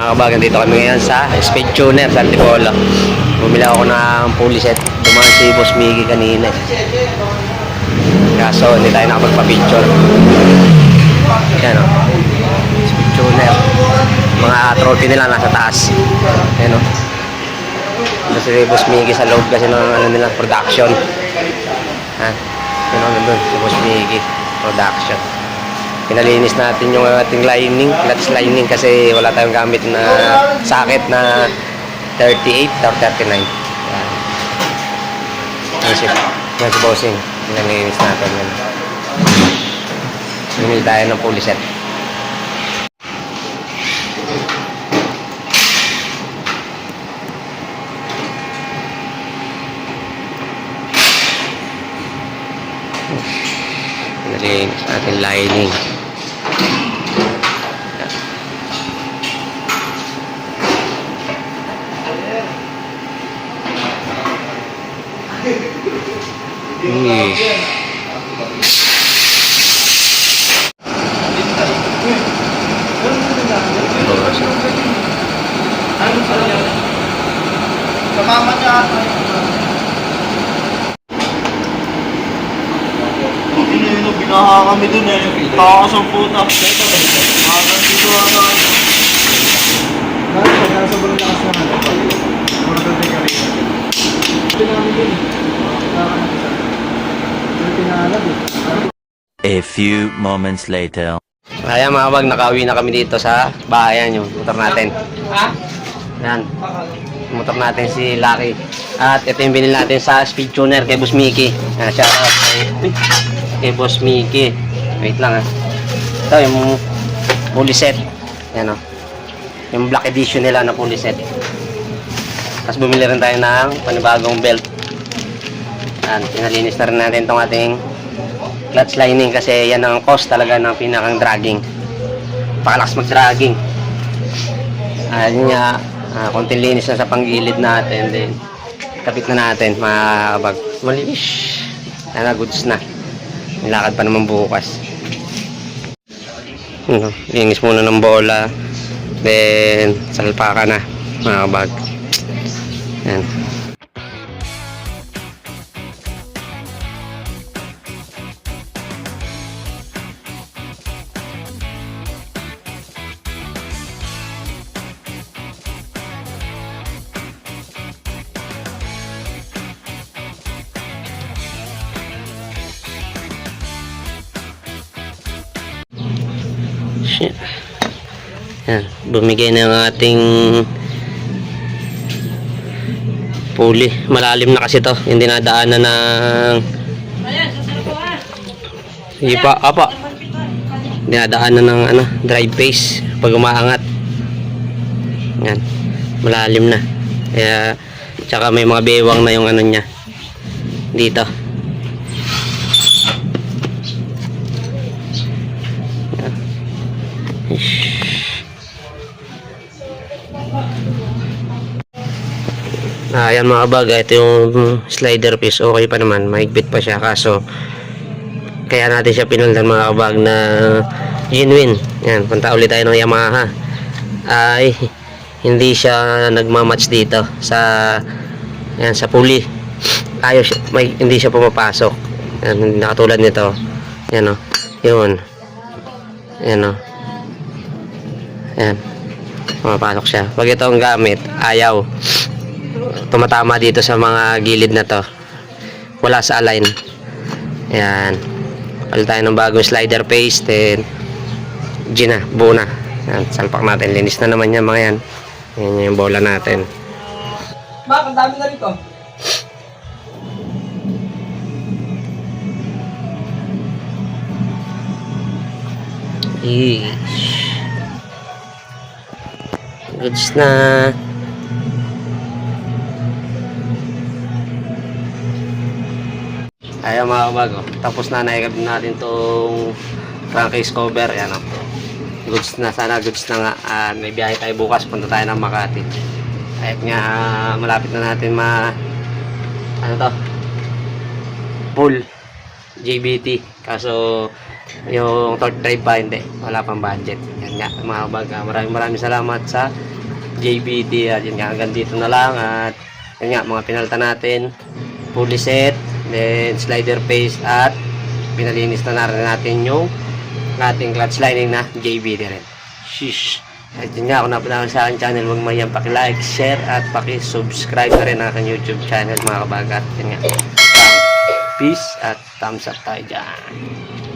mga kabagan, dito kami ngayon sa Speed Tuner sa Antipolo. Bumili ako ng pulley set. Dumaan si Boss Miggy kanina. Kaso hindi tayo nakapagpa-picture. Yan o. Speed Tuner. Mga trophy nila nasa taas. Yan o. Ito si Boss Miggy sa loob kasi ng ano nila, production. Ha? Yan o, nandun si Boss Miggy. Production. Pinalinis natin yung ating lining, clutch lining kasi wala tayong gamit na socket na 38 or 39. Yan. Yan si Bossing. Pinalinis natin yan. Bumili tayo ng pulley set. Pinalinis natin lining. Mama niya. Hindi binaha kami dun eh. Pakakasang puta. Hanggang dito ano. Sobrang lakas na ano. Puro doon din kami. Ito namin dun. A few moments later. Kaya mga kabag, nakauwi na kami dito sa bahayan yung motor natin. Yan. Motor natin si Lucky. At ito yung binili natin sa Speed Tuner kay Boss Mickey. Shout out kay Boss Mickey. Wait lang ha. Ito yung pulley set. Yan o. Yung black edition nila na pulley set. Tapos bumili rin tayo ng panibagong belt. Yan. Pinalinis na rin natin itong ating clutch lining kasi yan ang cost talaga ng pinakang dragging. Pakalakas mag-dragging. Yun nga. Konting linis na sa panggilid natin, then kapit na natin, makakabag malinis na, goods na, nilakad pa naman bukas. Linis muna ng bola, then salpaka na, makakabag. Yan. Yan, bumigay na ang ating pulley. Malalim na kasi to, hindi nadaanan ng apa. Hindi nadaanan ng ano, drive pace pag umaangat. Yan, malalim na. Kaya tsaka may mga bewang na yung ano niya dito. Ayan mga kabag, ito yung slider piece, okay pa naman, mahigpit pa siya, kaso kaya natin siya pinundan mga kabag na genuine. Yan, punta ulit tayo ng Yamaha, ay hindi siya nagmamatch dito sa yan, sa pulley. Ayos, hindi siya pumapasok. Yan, hindi nakatulad nito. Yan o, yun. Yan o. Yan, pumapasok siya. Pag ito ang gamit, ayaw, tumatama dito sa mga gilid na to, wala sa align. Yan, palit tayo ng bagong slider paste, then gina, buo na. Yan, salpak natin, linis na naman yan mga yan. Yan yung bola natin. Mak, ang dami na rito. Goods na. Ayan mga kabago, tapos na naikabit natin tong crankcase cover. Yan o, goods na, sana goods na nga. May biyahe tayo bukas, punta tayo ng Makati. Kahit nga malapit na natin ano to, full JBT, kaso yung torque drive pa hindi, wala pang budget. Yan nga mga kabago, maraming salamat sa JBD. At yun nga, hanggang dito na lang. At yun nga, mga pinalta natin. Pulley set, then slider face, at pinalinis na rin natin yung ating clutch lining na JBD rin. Shish! At yun nga, kung napunta sa aking channel, huwag mayang paki-like, share, at paki-subscribe na rin ang aking YouTube channel mga kabagat. Yun nga. Peace at thumbs up tayo dyan.